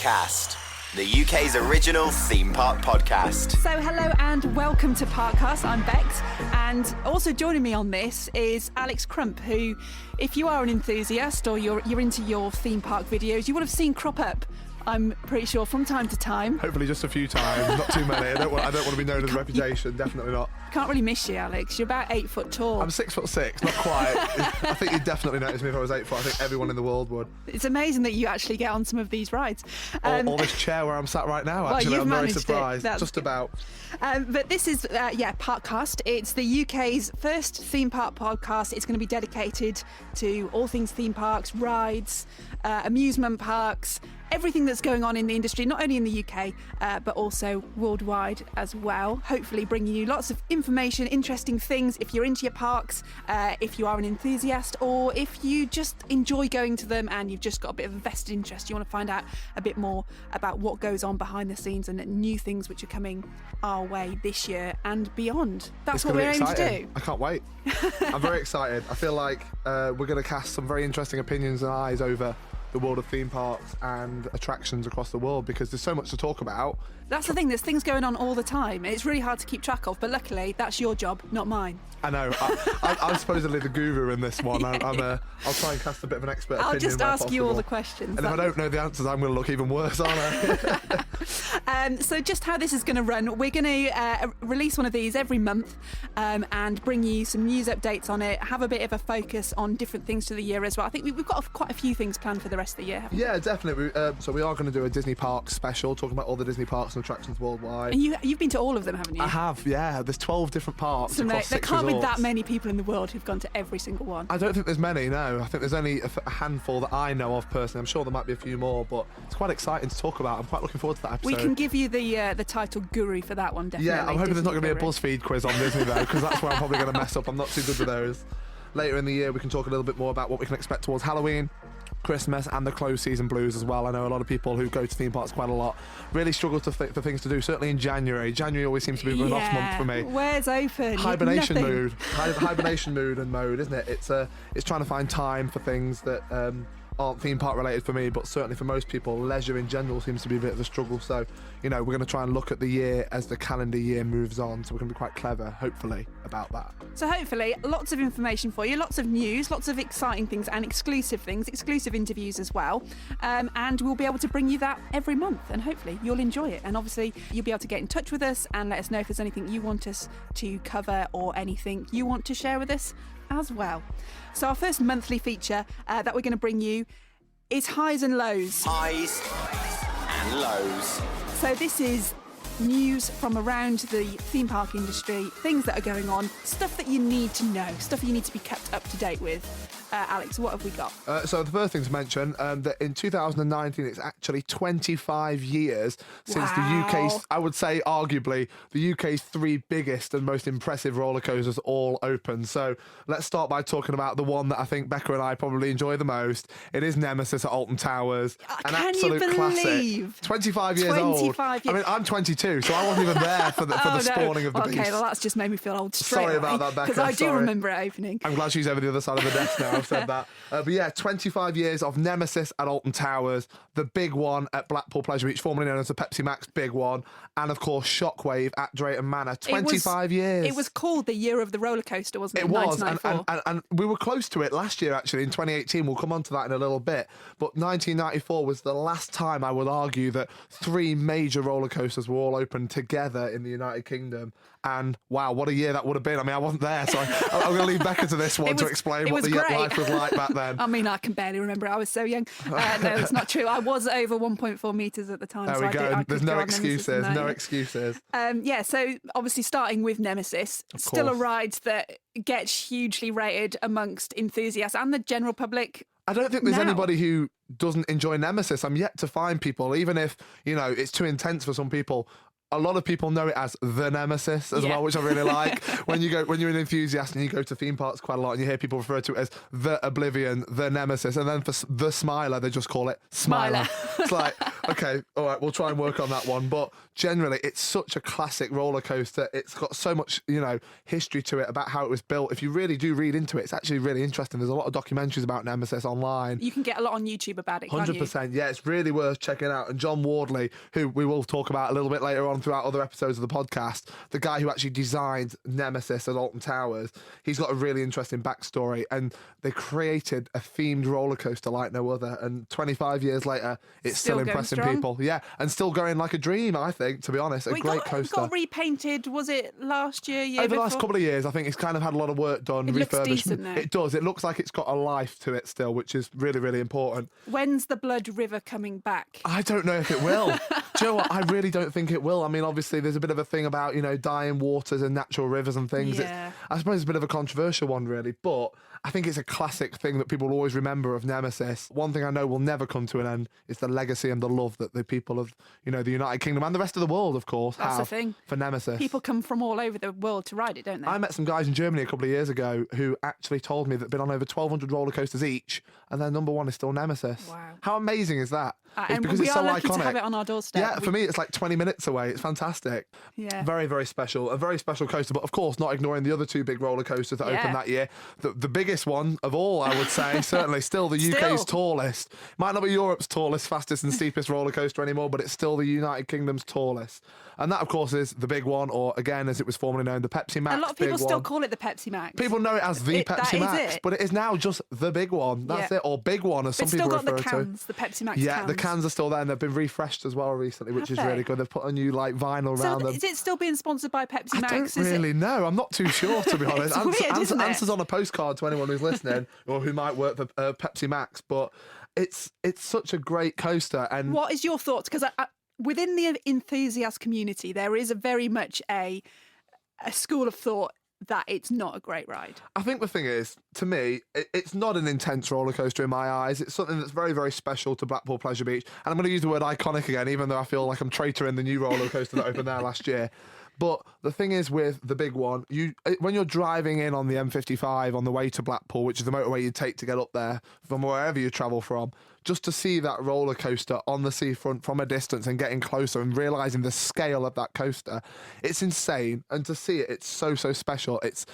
Parkcast, the UK's original theme park podcast. So hello and welcome to Parkcast. I'm Bex, and also joining me on this is Alex Crump, who, if you are an enthusiast or you're into your theme park videos, you would have seen crop up, I'm pretty sure, from time to time. Hopefully just a few times, not too many. I don't want to be known as a reputation, definitely not. Can't really miss you, Alex. You're about 8 foot tall. I'm 6'6", not quite. I think you'd definitely notice me if I was 8 foot. I think everyone in the world would. It's amazing that you actually get on some of these rides. Or this chair where I'm sat right now, actually. Well, I'm very surprised. That's just about. But this is, Parkcast. It's the UK's first theme park podcast. It's going to be dedicated to all things theme parks, rides, amusement parks, everything that's going on in the industry, not only in the UK, but also worldwide as well. Hopefully bringing you lots of information, interesting things if you're into your parks, if you are an enthusiast, or if you just enjoy going to them and you've just got a bit of a vested interest. You want to find out a bit more about what goes on behind the scenes and new things which are coming our way this year and beyond. That's what we're aiming to do. I can't wait. I'm very excited. I feel like we're going to cast some very interesting opinions and eyes over the world of theme parks and attractions across the world, because there's so much to talk about. That's the thing, there's things going on all the time. It's really hard to keep track of, but luckily that's your job, not mine. I know. I'm supposedly the guru in this one. I'll try and cast a bit of an expert opinion. I'll just ask you all the possible. questions. And if I don't know the answers, I'm going to look even worse, aren't I? So just how this is going to run, we're going to release one of these every month and bring you some news updates on it, have a bit of a focus on different things to the year as well. I think we've got quite a few things planned for the rest of the year, haven't we? Yeah, definitely. So we are going to do a Disney Parks special, talking about all the Disney parks and attractions worldwide. And you've been to all of them, haven't you? I have, yeah. There's 12 different parks So across 6 there can't be resorts. that many people in the world who've gone to every single one. I don't think there's many, no. I think there's only a handful that I know of personally. I'm sure there might be a few more, but it's quite exciting to talk about. I'm quite looking forward to that episode. We can give you the title guru for that one, definitely. Yeah, I'm hoping there's not going to be a Disney BuzzFeed quiz on Disney though, because that's where I'm probably going to mess up. I'm not too good with those. Later in the year, we can talk a little bit more about what we can expect towards Halloween, Christmas, and the close season blues as well. I know a lot of people who go to theme parks quite a lot really struggle for things to do, certainly in January. January always seems to be an off month for me. Where's open? Hibernation Nothing. mood. Hibernation mood and mode, isn't it? It's trying to find time for things that aren't theme park related for me, but certainly for most people, leisure in general seems to be a bit of a struggle. So, we're going to try and look at the year as the calendar year moves on. So we're going to be quite clever, hopefully, about that. So hopefully, lots of information for you, lots of news, lots of exciting things and exclusive interviews as well. And we'll be able to bring you that every month, and hopefully you'll enjoy it. And obviously, you'll be able to get in touch with us and let us know if there's anything you want us to cover or anything you want to share with us as well. So our first monthly feature that we're going to bring you is Highs and Lows. Highs and lows. So this is news from around the theme park industry, things that are going on, stuff that you need to know, stuff you need to be kept up to date with. Alex, what have we got? So the first thing to mention, that in 2019, it's actually 25 years since the UK's, I would say arguably, the UK's 3 biggest and most impressive roller coasters all opened. So let's start by talking about the one that I think Becca and I probably enjoy the most. It is Nemesis at Alton Towers. An absolute classic. 25 years old. 25 years. I mean, I'm 22, so I wasn't even there for the spawning of the beast. Okay, well, that's just made me feel old straight Sorry about that, Becca. because I do Sorry. remember it opening. I'm glad she's over the other side of the desk now. I've said that. But yeah, 25 years of Nemesis at Alton Towers, the big one at Blackpool Pleasure Beach, formerly known as the Pepsi Max big one, and of course Shockwave at Drayton Manor. 25 years. It was called the year of the roller coaster, wasn't it? It was, 1994. and we were close to it last year, actually, in 2018. We'll come on to that in a little bit. But 1994 was the last time, I would argue, that 3 major roller coasters were all open together in the United Kingdom. And wow, what a year that would have been. I mean, I wasn't there, so I'm going to leave Becca to this one to explain what the life was like back then. I mean, I can barely remember. I was so young. No, it's not true. I was over 1.4 metres at the time. There we go. There's no excuses. No excuses. Yeah, so obviously starting with Nemesis, still a ride that gets hugely rated amongst enthusiasts and the general public. I don't think there's anybody who doesn't enjoy Nemesis. I'm yet to find people, even if, it's too intense for some people. A lot of people know it as the Nemesis as well, which I really like. When you're an enthusiast and you go to theme parks quite a lot and you hear people refer to it as the Oblivion, the Nemesis, and then for the Smiler, they just call it Smiler. It's like, Okay, all right, we'll try and work on that one. But generally, it's such a classic roller coaster. It's got so much, history to it about how it was built. If you really do read into it, it's actually really interesting. There's a lot of documentaries about Nemesis online. You can get a lot on YouTube about it, can't you? 100%. Yeah, it's really worth checking out. And John Wardley, who we will talk about a little bit later on throughout other episodes of the podcast, the guy who actually designed Nemesis at Alton Towers, he's got a really interesting backstory. And they created a themed roller coaster like no other. And 25 years later, it's still impressing people. Yeah, and still going like a dream, I think, to be honest. A great coaster. Got repainted, was it last year, Over the last couple of years, I think it's kind of had a lot of work done, refurbishment. Looks decent now. It does. It looks like it's got a life to it still, which is really, really important. When's the Blood River coming back? I don't know if it will. Do you know what? I really don't think it will. I mean, obviously, there's a bit of a thing about, dying waters and natural rivers and things. Yeah. I suppose it's a bit of a controversial one, really, but I think it's a classic thing that people will always remember of Nemesis. One thing I know will never come to an end is the legacy and the love that the people of, the United Kingdom and the rest of the world, of course, That's have the thing. for Nemesis. People come from all over the world to ride it, don't they? I met some guys in Germany a couple of years ago who actually told me that they've been on over 1,200 roller coasters each, and their number one is still Nemesis. Wow. How amazing is that? And because we it's are so lucky iconic. to have it on our doorstep. Yeah, for me, it's like 20 minutes away. It's fantastic. Yeah. Very, very special. A very special coaster, but of course, not ignoring the other two big roller coasters that opened that year. The biggest one of all, I would say, certainly still the UK's tallest. Might not be Europe's tallest, fastest and steepest roller coaster anymore, but it's still the United Kingdom's tallest. And that, of course, is the big one, or again, as it was formerly known, the Pepsi Max. A lot of people still call it the Pepsi Max. People know it as the Pepsi Max, but it is now just the big one. That's it, or big one, as some people refer to. It's still got the cans, the Pepsi Max cans. Yeah, the cans are still there, and they've been refreshed as well recently, which is really good. They've put a new vinyl around them. Is it still being sponsored by Pepsi Max? I don't really know. I'm not too sure, to be honest. It's weird, isn't it? Answers on a postcard to anyone who's listening or who might work for Pepsi Max, but it's such a great coaster. And what is your thoughts? Because within the enthusiast community, there is very much a school of thought that it's not a great ride. I think the thing is, to me, it's not an intense roller coaster in my eyes. It's something that's very, very special to Blackpool Pleasure Beach. And I'm going to use the word iconic again, even though I feel like I'm traitoring the new roller coaster that opened there last year. But the thing is with the big one, when you're driving in on the M55 on the way to Blackpool, which is the motorway you take to get up there from wherever you travel from, just to see that roller coaster on the seafront from a distance and getting closer and realising the scale of that coaster, it's insane. And to see it, it's so, so special. It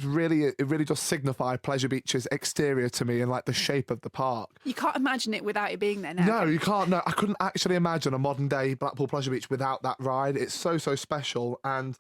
really does signify Pleasure Beach's exterior to me and like the shape of the park. You can't imagine it without it being there now. No, you can't. No, I couldn't actually imagine a modern day Blackpool Pleasure Beach without that ride. It's so, so special. And,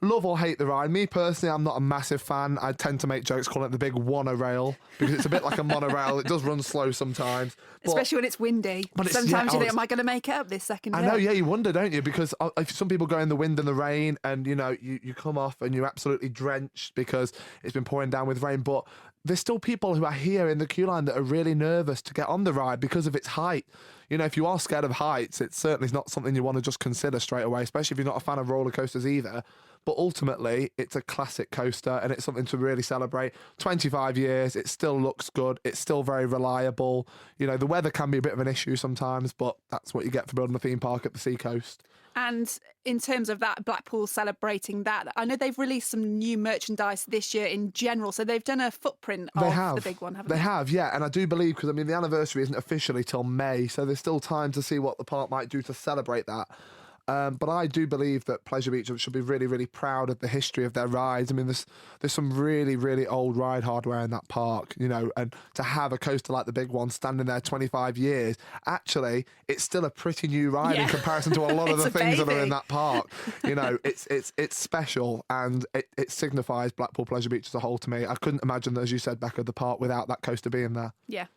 love or hate the ride. Me personally, I'm not a massive fan. I tend to make jokes calling it the big monorail because it's a bit like a monorail. It does run slow sometimes. Especially when it's windy. Sometimes you think, am I going to make it up this second day? I know, yeah, you wonder, don't you? Because if some people go in the wind and the rain and, you come off and you're absolutely drenched because it's been pouring down with rain. But there's still people who are here in the queue line that are really nervous to get on the ride because of its height. If you are scared of heights, it's certainly not something you want to just consider straight away, especially if you're not a fan of roller coasters either. But ultimately, it's a classic coaster and it's something to really celebrate. 25 years, it still looks good. It's still very reliable. The weather can be a bit of an issue sometimes, but that's what you get for building a theme park at the seacoast. And in terms of that, Blackpool celebrating that, I know they've released some new merchandise this year in general. So they've done a footprint of the big one, haven't they? They have, yeah. And I do believe, because the anniversary isn't officially till May, so there's still time to see what the park might do to celebrate that. But I do believe that Pleasure Beach should be really, really proud of the history of their rides. There's some really, really old ride hardware in that park, and to have a coaster like the big one standing there 25 years, actually, it's still a pretty new ride in comparison to a lot of the things that are in that park. It's special and it signifies Blackpool Pleasure Beach as a whole to me. I couldn't imagine, as you said, Becca, the park without that coaster being there. Yeah.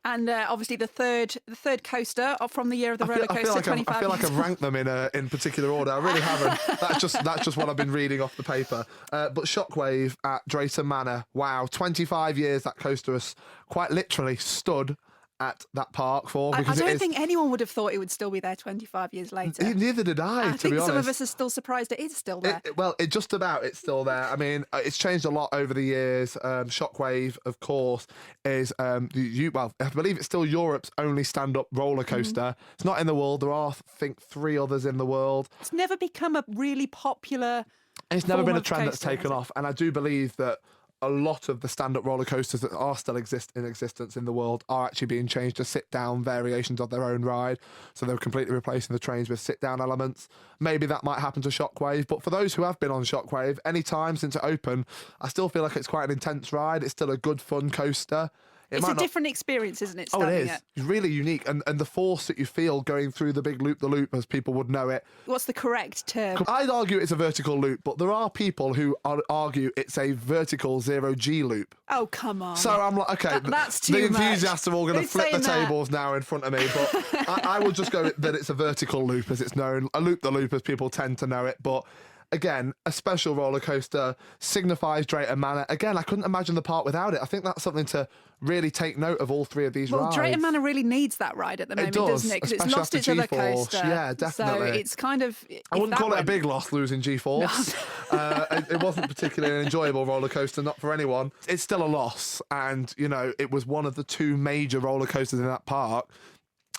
And obviously the third coaster from the year of the roller coaster, 25 I feel like I've ranked them in particular order. I really haven't. That's just what I've been reading off the paper. But Shockwave at Drayton Manor. Wow, 25 years that coaster has quite literally stood at that park for. Because I don't think anyone would have thought it would still be there 25 years later. Neither did I, to be honest. I think some of us are still surprised it is still there. It's still there. It's changed a lot over the years. Shockwave, of course, is, I believe it's still Europe's only stand-up roller coaster. Mm-hmm. It's not in the world. There are, I think, 3 others in the world. It's never become a really popular... It's never been a trend that's taken off. And I do believe that a lot of the stand-up roller coasters that are still in existence in the world are actually being changed to sit-down variations of their own ride. So they're completely replacing the trains with sit-down elements. Maybe that might happen to Shockwave, but for those who have been on Shockwave, any time since it opened, I still feel like it's quite an intense ride. It's still a good, fun coaster. It's a different experience, isn't it? Oh, it is. It's really unique. And the force that you feel going through the big loop-the-loop, as people would know it. What's the correct term? I'd argue it's a vertical loop, but there are people who argue it's a vertical 0G loop. Oh, come on. So I'm like, okay, that's too the much. enthusiasts are all going to flip the tables now in front of me, but I will just go that it's a vertical loop, as it's known, a loop-the-loop, as people tend to know it, but... Again, a special roller coaster, signifies Drayton Manor. Again, I couldn't imagine the park without it. I think that's something to really take note of all three of these rides. Well, Drayton Manor really needs that ride at the moment, doesn't it? Because it's lost its other coaster. Yeah, definitely. So it's kind of... I wouldn't call it a big loss, losing G-Force. No. It wasn't particularly an enjoyable roller coaster, not for anyone. It's still a loss. And, you know, it was one of the two major roller coasters in that park.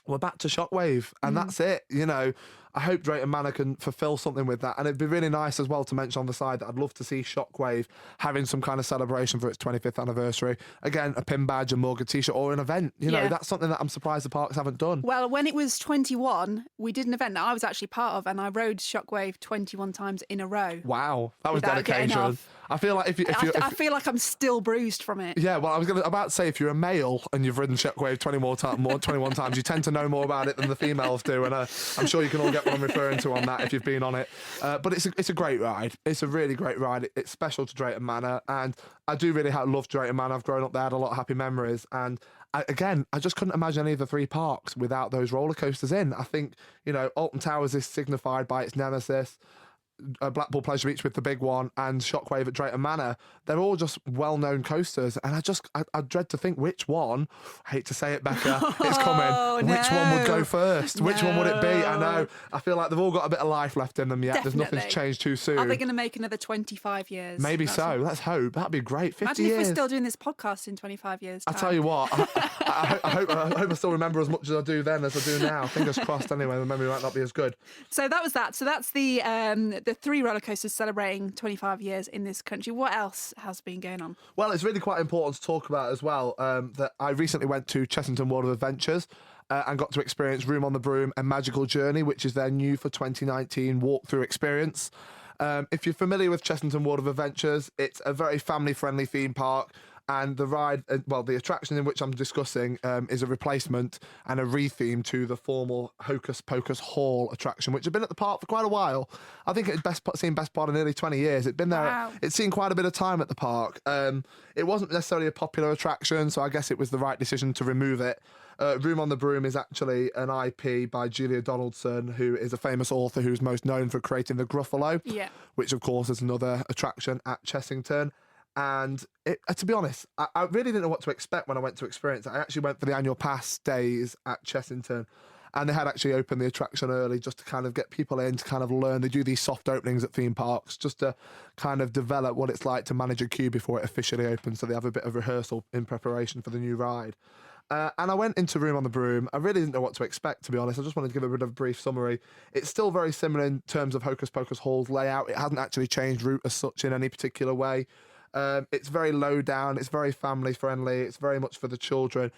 We're back to Shockwave, and that's it. You know, I hope Drayton Manor can fulfil something with that. And it'd be really nice as well to mention on the side that I'd love to see Shockwave having some kind of celebration for its 25th anniversary. Again, a pin badge, a Morgan t-shirt, or an event. You know, that's something that I'm surprised the parks haven't done. Well, when it was 21, we did an event that I was actually part of, and I rode Shockwave 21 times in a row. Wow, that was dedication. I feel like I feel like I'm still bruised from it. Yeah, well, I was about to say, if you're a male and you've ridden Shockwave 21 times, you tend to know more about it than the females do, and I'm sure you can all get what I'm referring to on that if you've been on it. But it's a great ride. It's a really great ride. It's special to Drayton Manor, and I do really love Drayton Manor. I've grown up there, had a lot of happy memories, and I just couldn't imagine any of the three parks without those roller coasters in. I think, you know, Alton Towers is signified by its Nemesis. Blackpool Pleasure Beach with the big one, and Shockwave at Drayton Manor. They're all just well-known coasters, and I dread to think which one, I hate to say it, Becca, it's coming, which one would go first? Which one would it be? I know, I feel like they've all got a bit of life left in them yet. Definitely. There's nothing's changed too soon. Are they going to make another 25 years? Maybe so. Let's hope. That'd be great. 50 Imagine years. if we're still doing this podcast in 25 years' time. I tell you what, I hope I still remember as much as I do then as I do now. Fingers crossed anyway, the memory might not be as good. So that was that. So that's the three roller coasters celebrating 25 years in this country. What else has been going on? Well, it's really quite important to talk about as well that I recently went to Chessington World of Adventures and got to experience Room on the Broom and Magical Journey, which is their new for 2019 walkthrough experience. If you're familiar with Chessington World of Adventures, it's a very family-friendly theme park. And the ride, the attraction in which I'm discussing is a replacement and a retheme to the formal Hocus Pocus Hall attraction, which had been at the park for quite a while. I think it had seen best part of nearly 20 years. It'd been there. Wow. It's seen quite a bit of time at the park. It wasn't necessarily a popular attraction, so I guess it was the right decision to remove it. Room on the Broom is actually an IP by Julia Donaldson, who is a famous author who's most known for creating the Gruffalo, which, of course, is another attraction at Chessington. And to be honest, I really didn't know what to expect when I went to experience it. I actually went for the annual pass days at Chessington, and they had actually opened the attraction early just to kind of get people in to kind of learn. They do these soft openings at theme parks just to kind of develop what it's like to manage a queue before it officially opens, so they have a bit of rehearsal in preparation for the new ride. And I went into Room on the Broom. I really didn't know what to expect, to be honest. I just wanted to give a bit of a brief summary. It's still very similar in terms of Hocus Pocus Hall's layout. It hasn't actually changed route as such in any particular way. It's very low down, it's very family friendly, it's very much for the children.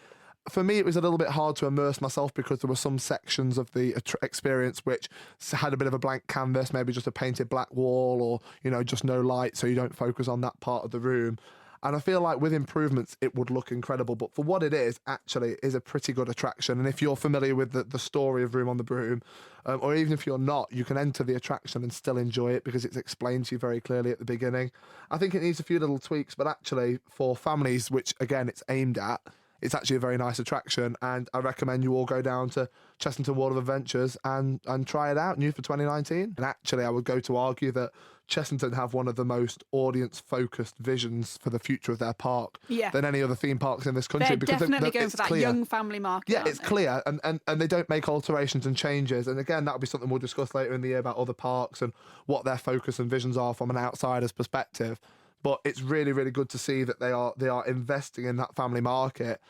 For me, it was a little bit hard to immerse myself because there were some sections of the experience which had a bit of a blank canvas, maybe just a painted black wall, or, you know, just no light, so you don't focus on that part of the room. And I feel like with improvements, it would look incredible. But for what it is, actually, it is a pretty good attraction. And if you're familiar with the story of Room on the Broom, or even if you're not, you can enter the attraction and still enjoy it because it's explained to you very clearly at the beginning. I think it needs a few little tweaks, but actually for families, which, again, it's aimed at, it's actually a very nice attraction, and I recommend you all go down to Chessington World of Adventures and try it out, new for 2019. And actually, I would go to argue that Chessington have one of the most audience-focused visions for the future of their park than any other theme parks in this country. They're because definitely going for that clear. Young family market. Yeah, it's clear, and they don't make alterations and changes. And again, that'll be something we'll discuss later in the year about other parks and what their focus and visions are from an outsider's perspective. But it's really, really good to see that they are investing in that family market.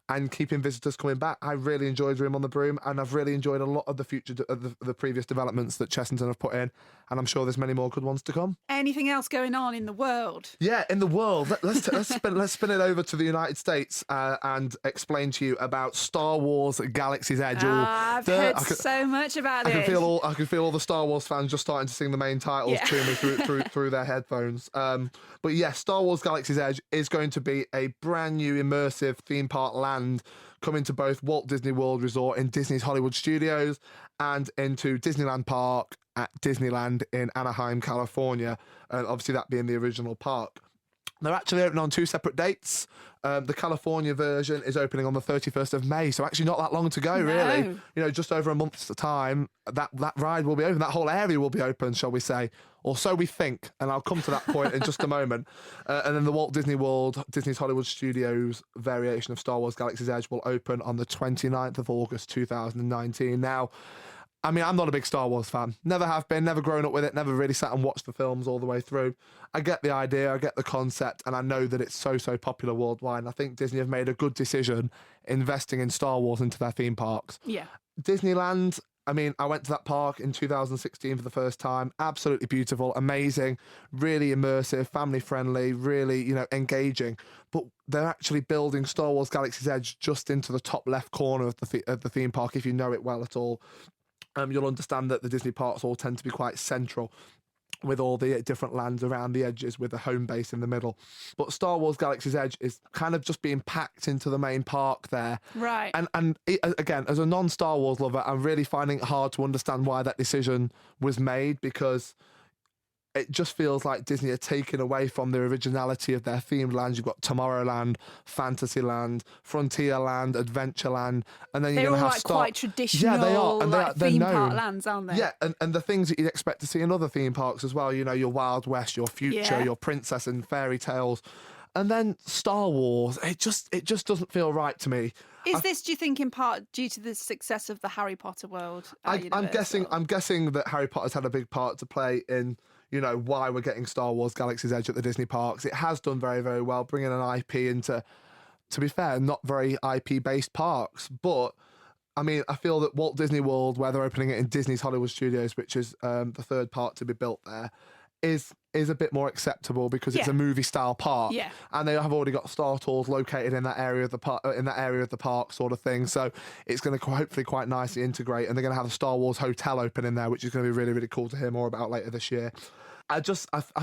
and keeping visitors coming back. I really enjoyed Room on the Broom, and I've really enjoyed a lot of the the previous developments that Chessington have put in, and I'm sure there's many more good ones to come. Anything else going on in the world? Yeah, in the world. Let's spin it over to the United States and explain to you about Star Wars Galaxy's Edge. I've heard so much about I it. can feel all the Star Wars fans just starting to sing the main titles to me through their headphones. But yeah, Star Wars Galaxy's Edge is going to be a brand new immersive theme park land coming to both Walt Disney World Resort in Disney's Hollywood Studios and into Disneyland Park at Disneyland in Anaheim, California, and obviously that being the original park. They're actually opening on 2 separate dates. The California version is opening on the 31st of May, so actually not that long to go, really. Just over a month's time, that ride will be open. That whole area will be open, shall we say, or so we think, and I'll come to that point in just a moment. And then the Walt Disney World, Disney's Hollywood Studios variation of Star Wars Galaxy's Edge will open on the 29th of August 2019. Now, I mean, I'm not a big Star Wars fan. Never have been, never grown up with it, never really sat and watched the films all the way through. I get the idea, I get the concept, and I know that it's so popular worldwide. And I think Disney have made a good decision investing in Star Wars into their theme parks. Yeah. Disneyland, I mean, I went to that park in 2016 for the first time. Absolutely beautiful, amazing, really immersive, family friendly, really, engaging. But they're actually building Star Wars Galaxy's Edge just into the top left corner of the theme park, if you know it well at all. You'll understand that the Disney parks all tend to be quite central with all the different lands around the edges with a home base in the middle. But Star Wars Galaxy's Edge is kind of just being packed into the main park there. Right. And again, as a non-Star Wars lover, I'm really finding it hard to understand why that decision was made, because it just feels like Disney are taking away from the originality of their themed lands. You've got Tomorrowland, Fantasyland, Frontierland, Adventureland, and then you're going to have quite traditional. Yeah, they are, and they're theme known. park lands, aren't they? Yeah, and the things that you'd expect to see in other theme parks as well. Your Wild West, your Future, your Princess and Fairy Tales, and then Star Wars. It just doesn't feel right to me. Is this, do you think, in part due to the success of the Harry Potter world? I'm guessing that Harry Potter's had a big part to play in why we're getting Star Wars Galaxy's Edge at the Disney parks. It has done very, very well, bringing an IP into, to be fair, not very IP-based parks. But, I mean, I feel that Walt Disney World, where they're opening it in Disney's Hollywood Studios, which is the third part to be built there, is a bit more acceptable because it's a movie-style park, and they have already got Star Tours located in that area of the park, sort of thing. So it's going to hopefully quite nicely integrate, and they're going to have a Star Wars hotel open in there, which is going to be really, really cool to hear more about later this year. I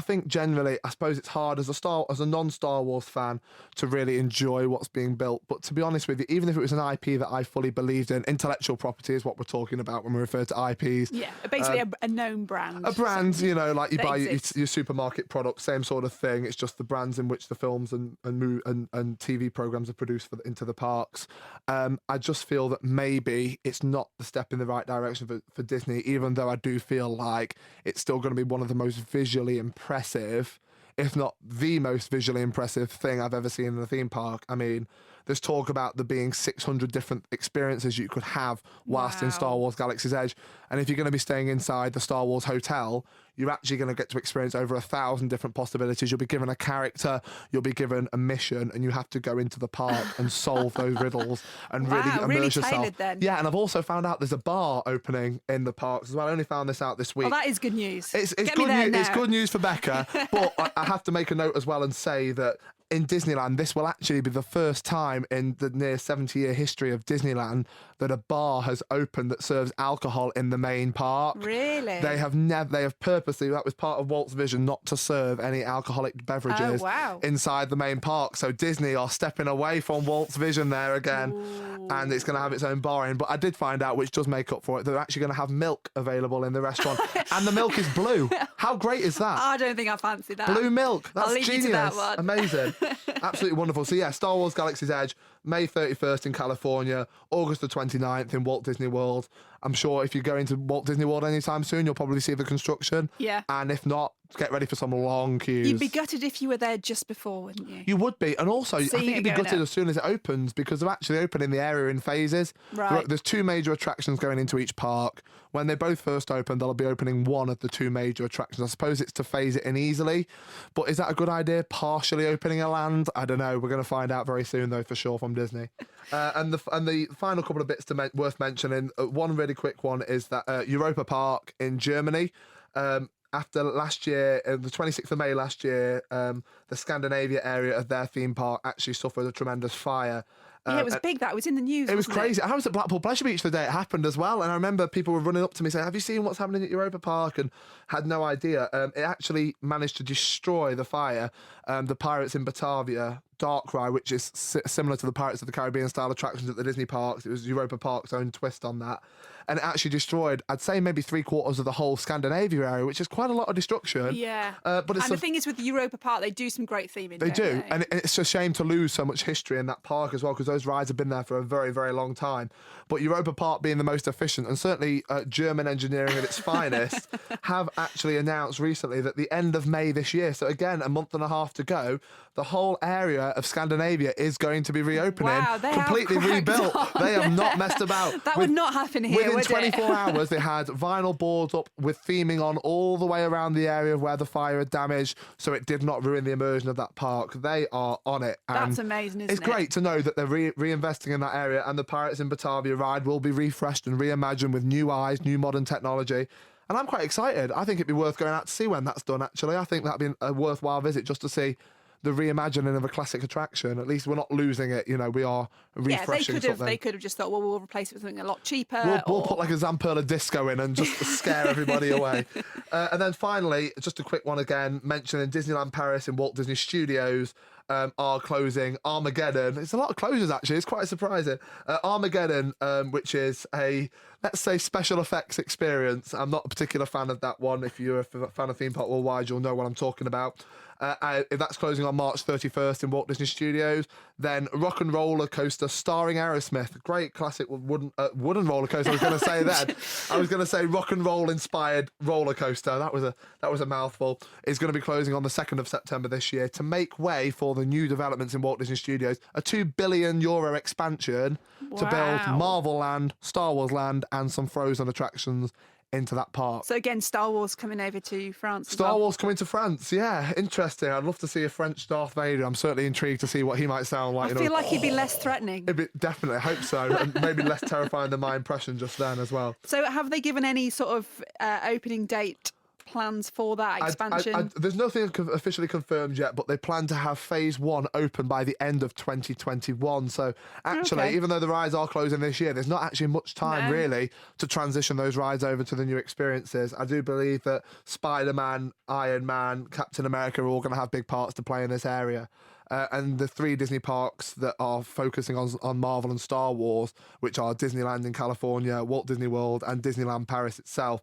think generally, I suppose it's hard as a non-Star Wars fan to really enjoy what's being built. But to be honest with you, even if it was an IP that I fully believed in, intellectual property is what we're talking about when we refer to IPs. Yeah, basically a known brand. A brand, like you buy your supermarket products, same sort of thing. It's just the brands in which the films and TV programs are produced into the parks. I just feel that maybe it's not the step in the right direction for Disney, even though I do feel like it's still going to be one of the most visually impressive, if not the most visually impressive thing I've ever seen in a theme park. I mean, there's talk about there being 600 different experiences you could have whilst in Star Wars Galaxy's Edge. And if you're going to be staying inside the Star Wars hotel, you're actually going to get to experience over 1,000 different possibilities. You'll be given a character, you'll be given a mission, and you have to go into the park and solve those riddles and really immerse yourself. Then. Yeah, and I've also found out there's a bar opening in the parks as well. I only found this out this week. Oh, that is good news. It's good news. It's good news for Becca, but I have to make a note as well and say that in Disneyland, this will actually be the first time in the near 70-year history of Disneyland that a bar has opened that serves alcohol in the main park. Really? They have purposely, that was part of Walt's vision, not to serve any alcoholic beverages inside the main park. So Disney are stepping away from Walt's vision there again. Ooh. And it's going to have its own bar in. But I did find out, which does make up for it, they're actually going to have milk available in the restaurant. And the milk is blue. How great is that? I don't think I fancy that. Blue milk. That's I'll leave genius. you to that one. Amazing. Absolutely wonderful. So yeah, Star Wars Galaxy's Edge, May 31st in California, August the 29th in Walt Disney World. I'm sure if you go into Walt Disney World anytime soon, you'll probably see the construction. Yeah. And if not, get ready for some long queues. You'd be gutted if you were there just before, wouldn't you? You would be. And also, I think you'd be gutted as soon as it opens, because they're actually opening the area in phases. Right. There's 2 major attractions going into each park. When they both first open, they'll be opening one of the 2 major attractions. I suppose it's to phase it in easily. But is that a good idea, partially opening a land? I don't know. We're going to find out very soon, though, for sure, from from Disney. And the final couple of bits worth mentioning. One really quick one is that Europa Park in Germany. After last year, the 26th of May last year, the Scandinavia area of their theme park actually suffered a tremendous fire. Yeah, it was big. That was in the news. It was crazy. It? I was at Blackpool Pleasure Beach the day it happened as well, and I remember people were running up to me saying, "Have you seen what's happening at Europa Park?" and had no idea. It actually managed to destroy the fire. The Pirates in Batavia dark ride, which is similar to the Pirates of the Caribbean style attractions at the Disney parks. It was Europa Park's own twist on that. And it actually destroyed, I'd say, maybe 3/4 of the whole Scandinavia area, which is quite a lot of destruction. Yeah. But the thing is, with the Europa Park, they do some great theming. They do. And it's a shame to lose so much history in that park as well, because those rides have been there for a very, very long time. But Europa Park being the most efficient, and certainly German engineering at its finest, have actually announced recently that the end of May this year, so again, a month and a half to go, the whole area of Scandinavia is going to be reopening. Wow, they completely have rebuilt. They have not messed about. That would not happen here, Within would 24 it? hours, they had vinyl boards up with theming on all the way around the area where the fire had damaged, so it did not ruin the immersion of that park. They are on it. And that's amazing, isn't it? It's great to know that they're reinvesting in that area, and the Pirates in Batavia ride will be refreshed and reimagined with new eyes, new modern technology. And I'm quite excited. I think it'd be worth going out to see when that's done, actually. I think that'd be a worthwhile visit just to see the reimagining of a classic attraction. At least we're not losing it, we are refreshing something. They could have just thought, well, we'll replace it with something a lot cheaper. We'll put like a Zamperla disco in and just scare everybody away. And then finally, just a quick one again, mentioning Disneyland Paris and Walt Disney Studios are closing Armageddon. It's a lot of closures, actually. It's quite surprising. Armageddon, which is a, let's say, special effects experience. I'm not a particular fan of that one. If you're a fan of Theme Park Worldwide, you'll know what I'm talking about. If that's closing on March 31st in Walt Disney Studios, then Rock and Roller Coaster starring Aerosmith, great classic wooden roller coaster. I was going to say that. I was going to say rock and roll inspired roller coaster. That was a mouthful. It's going to be closing on the 2nd of September this year to make way for the new developments in Walt Disney Studios, a €2 billion expansion to build Marvel Land, Star Wars Land, and some Frozen attractions into that park. So again, Star Wars coming over to France. Star Wars coming to France, yeah, interesting. I'd love to see a French Darth Vader. I'm certainly intrigued to see what he might sound like. I feel like he'd be less threatening. Definitely, I hope so, and maybe less terrifying than my impression just then as well. So have they given any sort of opening date plans for that expansion? There's nothing officially confirmed yet, but they plan to have phase 1 open by the end of 2021. So actually, even though the rides are closing this year, there's not actually much time really to transition those rides over to the new experiences. I do believe that Spider-Man, Iron Man, Captain America are all going to have big parts to play in this area. And the 3 Disney parks that are focusing on Marvel and Star Wars, which are Disneyland in California, Walt Disney World, and Disneyland Paris itself,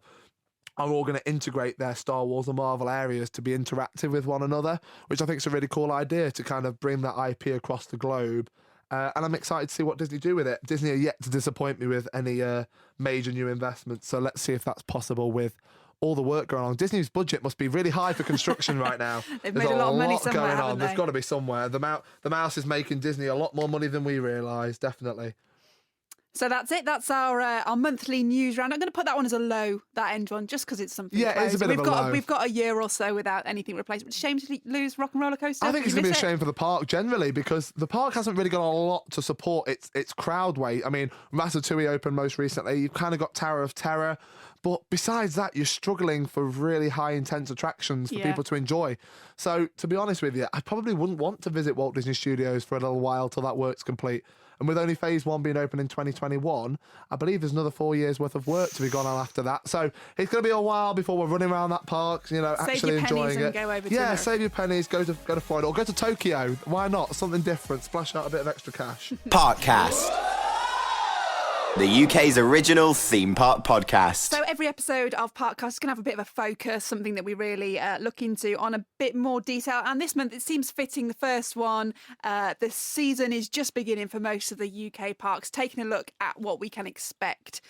are all going to integrate their Star Wars and Marvel areas to be interactive with one another, which I think is a really cool idea to kind of bring that IP across the globe. And I'm excited to see what Disney do with it. Disney are yet to disappoint me with any major new investments, so let's see if that's possible with all the work going on. Disney's budget must be really high for construction right now. They've made a lot of money somewhere, going on. haven't There's they? got to be somewhere. The mouse is making Disney a lot more money than we realise, definitely. So that's it. That's our monthly news round. I'm going to put that one as a low, that end one, just because it's something. Yeah, close. it's a bit of a low. We've got a year or so without anything replaced. It's a shame to lose Rock and Roller Coaster. I think it's going to be a shame for the park generally, because the park hasn't really got a lot to support its crowd weight. I mean, Ratatouille opened most recently. You've kind of got Tower of Terror. But besides that, you're struggling for really high intense attractions for people to enjoy. So, to be honest with you, I probably wouldn't want to visit Walt Disney Studios for a little while till that work's complete. And with only phase 1 being open in 2021, I believe there's another 4 years worth of work to be gone on after that. So it's going to be a while before we're running around that park, actually enjoying it. Go over to save your pennies, go to Florida or go to Tokyo. Why not? Something different. Splash out a bit of extra cash. Parkcast, the UK's original theme park podcast. So every episode of Parkcast is going to have a bit of a focus, something that we really look into on a bit more detail. And this month it seems fitting, the first one. The season is just beginning for most of the UK parks, taking a look at what we can expect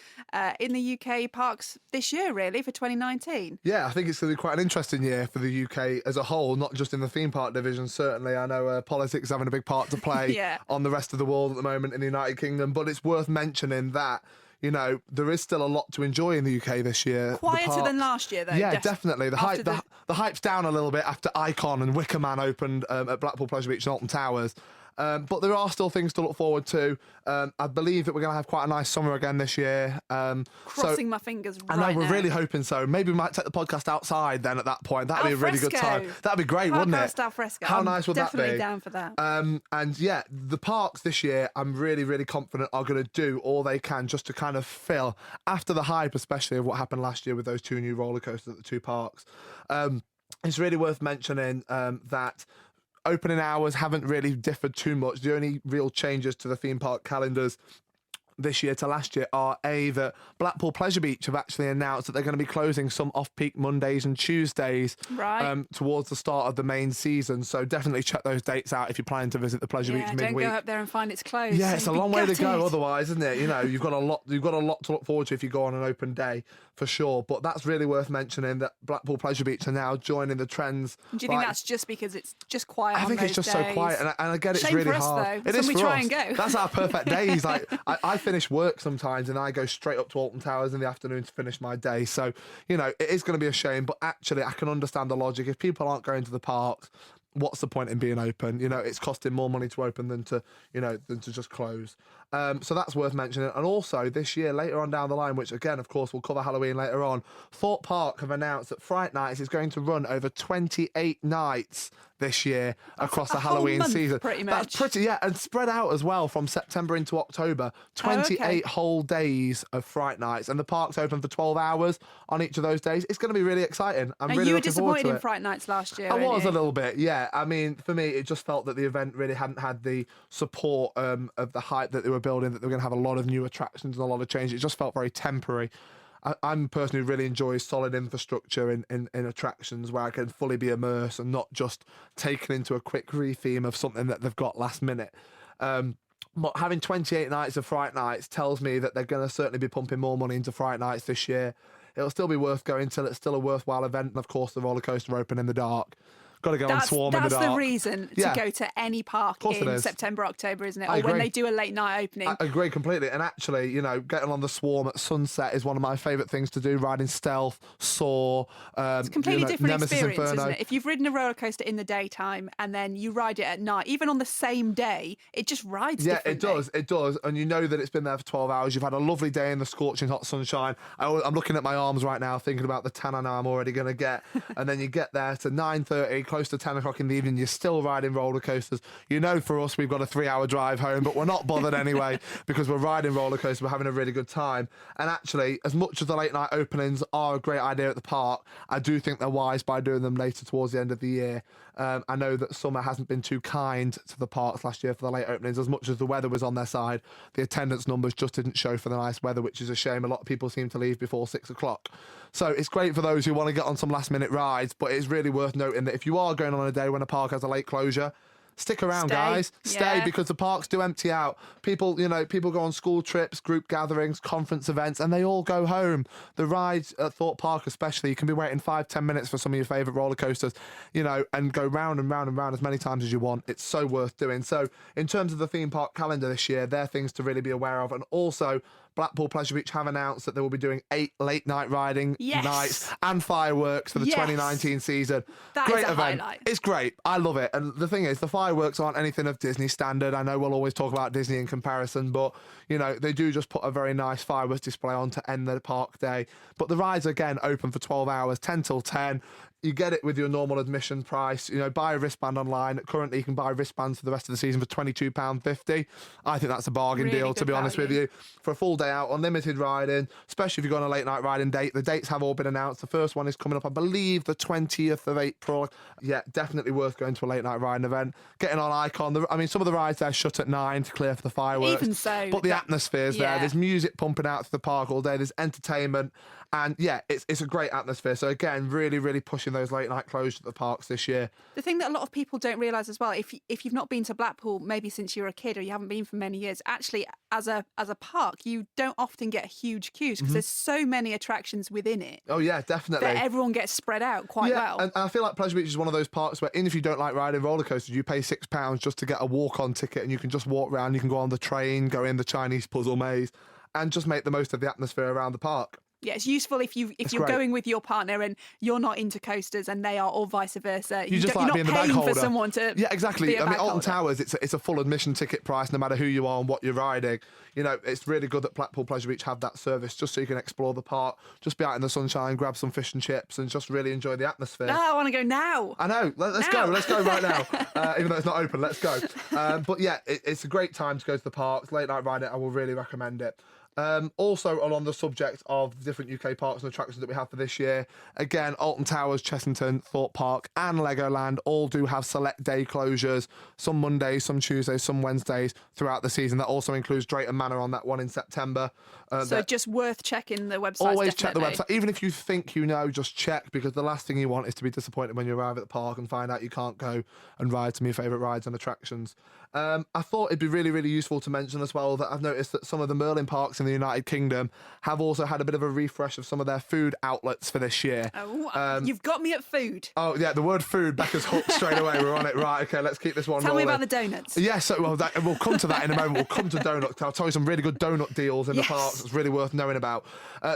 in the UK parks this year, really, for 2019. Yeah, I think it's going to be quite an interesting year for the UK as a whole, not just in the theme park division. Certainly, I know politics having a big part to play on the rest of the world at the moment in the United Kingdom, but it's worth mentioning that there is still a lot to enjoy in the UK this year. Quieter than last year, though. Yeah, definitely. The hype's down a little bit after Icon and Wicker Man opened at Blackpool Pleasure Beach and Alton Towers. But there are still things to look forward to. I believe that we're going to have quite a nice summer again this year. Crossing my fingers right I know, we're now. really hoping so. Maybe we might take the podcast outside then at that point. That'd be a really good fresco. time. That'd be great, wouldn't it? Parkcast al fresco. How I'm nice would that be? Definitely down for that. And yeah, the parks this year, I'm really, really confident are going to do all they can just to kind of fill, after the hype, especially of what happened last year with those 2 new roller coasters at the 2 parks. It's really worth mentioning that opening hours haven't really differed too much. The only real changes to the theme park calendars this year to last year are that Blackpool Pleasure Beach have actually announced that they're going to be closing some off-peak Mondays and Tuesdays towards the start of the main season. So definitely check those dates out if you're planning to visit the Pleasure Beach midweek. Don't go up there and find it's closed. Yeah, it's a long way to go otherwise, isn't it? You know, you've got a lot to look forward to if you go on an open day, for sure. But that's really worth mentioning that Blackpool Pleasure Beach are now joining the trends. Do you think that's just because it's just quiet I on think those it's just days? so quiet, and I get it's Shame really for us, hard. though. It is we for try us. and go. That's our perfect days. Like I finish work sometimes and I go straight up to Alton Towers in the afternoon to finish my day. So, you know, it is going to be a shame, but actually I can understand the logic. If people aren't going to the parks, what's the point in being open? You know, it's costing more money to open than to just close. So that's worth mentioning. And also this year, later on down the line, which again, of course, we'll cover Halloween later on, Thorpe Park have announced that Fright Nights is going to run over 28 nights this year across the Halloween month, season. pretty much. That's pretty, yeah, and spread out as well from September into October. 28 whole days of Fright Nights, and the park's open for 12 hours on each of those days. It's going to be really exciting. I'm really you were looking forward to disappointed in it. Fright Nights last year. I weren't was you? a little bit, yeah. I mean, for me, it just felt that the event really hadn't had the support of the hype that they were building, that they were going to have a lot of new attractions and a lot of change. It just felt very temporary. I'm personally really enjoy solid infrastructure in attractions where I can fully be immersed and not just taken into a quick re-theme of something that they've got last minute. But having 28 nights of Fright Nights tells me that they're going to certainly be pumping more money into Fright Nights this year. It'll still be worth going till it's still a worthwhile event. And of course, the roller coaster open in the dark. Got to go and swarm in the dark. That's the reason to go to any park in September, October, isn't it? Or when they do a late night opening. I agree completely. And actually, you know, getting on the swarm at sunset is one of my favourite things to do. Riding Stealth, Soar, it's a completely different Nemesis, experience, Inferno. isn't it? If you've ridden a roller coaster in the daytime and then you ride it at night, even on the same day, it just rides differently. It does. And you know that it's been there for 12 hours. You've had a lovely day in the scorching hot sunshine. I'm looking at my arms right now, thinking about the tan I know I'm already going to get. And then you get there to 9:30, close to 10 o'clock in the evening, you're still riding roller coasters. You know, for us, we've got a 3-hour drive home, but we're not bothered anyway because we're riding roller coasters. We're having a really good time. And actually, as much as the late night openings are a great idea at the park, I do think they're wise by doing them later towards the end of the year. I know that summer hasn't been too kind to the parks last year for the late openings. As much as the weather was on their side, the attendance numbers just didn't show for the nice weather, which is a shame. A lot of people seem to leave before 6 o'clock. So it's great for those who want to get on some last minute rides, but it's really worth noting that if you are going on a day when a park has a late closure, stick around, guys. Stay, because the parks do empty out. People go on school trips, group gatherings, conference events, and they all go home. The rides at Thorpe Park especially, you can be waiting 5-10 minutes for some of your favourite roller coasters, and go round and round and round as many times as you want. It's so worth doing. So in terms of the theme park calendar this year, there are things to really be aware of. And also, Blackpool Pleasure Beach have announced that they will be doing 8 late night riding nights and fireworks for the 2019 season. That great is a event. highlight. It's great. I love it. And the thing is, the fireworks aren't anything of Disney standard. I know we'll always talk about Disney in comparison, but they do just put a very nice fireworks display on to end the park day. But the rides are again open for 12 hours, 10 till 10. You get it with your normal admission price. Buy a wristband online. Currently, you can buy wristbands for the rest of the season for £22.50. I think that's a bargain Really deal, to be honest with you. For a full day out, unlimited riding, especially if you're going on a late night riding date. The dates have all been announced. The first one is coming up, I believe, the 20th of April. Yeah, definitely worth going to a late night riding event. Getting on Icon. Some of the rides there shut at 9 to clear for the fireworks. Even so. But the atmosphere's there. There's music pumping out to the park all day. There's entertainment. And yeah, it's a great atmosphere. So again, really, really pushing those late night closures at the parks this year. The thing that a lot of people don't realise as well, if you've not been to Blackpool maybe since you were a kid or you haven't been for many years, actually as a park you don't often get huge queues because there's so many attractions within it. Oh yeah, definitely. That everyone gets spread out quite well. And I feel like Pleasure Beach is one of those parks where even if you don't like riding roller coasters, you pay £6 just to get a walk-on ticket and you can just walk around. You can go on the train, go in the Chinese puzzle maze and just make the most of the atmosphere around the park. Yeah, it's useful if you're great. going with your partner and you're not into coasters and they are, or vice versa. You just like you're being the not bag paying holder. for someone to. Yeah, exactly. Be a I mean, bag Alton holder. Towers, it's a full admission ticket price no matter who you are and what you're riding. You know, it's really good that Blackpool Pleasure Beach have that service just so you can explore the park, just be out in the sunshine, grab some fish and chips, and just really enjoy the atmosphere. No, I want to go now. I know. Let's go. Let's go right now. Even though it's not open, let's go. But yeah, it's a great time to go to the parks. Late night riding, I will really recommend it. Also, along the subject of the different UK parks and attractions that we have for this year, again, Alton Towers, Chessington, Thorpe Park and Legoland all do have select day closures, some Mondays, some Tuesdays, some Wednesdays throughout the season. That also includes Drayton Manor on that one in September. So just worth checking the website. Always check the website. Even if you think you know, just check, because the last thing you want is to be disappointed when you arrive at the park and find out you can't go and ride some of your favourite rides and attractions. I thought it'd be really, really useful to mention as well that I've noticed that some of the Merlin parks in the United Kingdom have also had a bit of a refresh of some of their food outlets for this year. Oh, you've got me at food. Oh, yeah, the word food, Becca's hooked straight away. We're on it. Right, okay, let's keep this one Tell rolling. me about the donuts. Yes, so, well, we'll come to that in a moment. We'll come to donuts. I'll tell you some really good donut deals in the parks. It's really worth knowing about.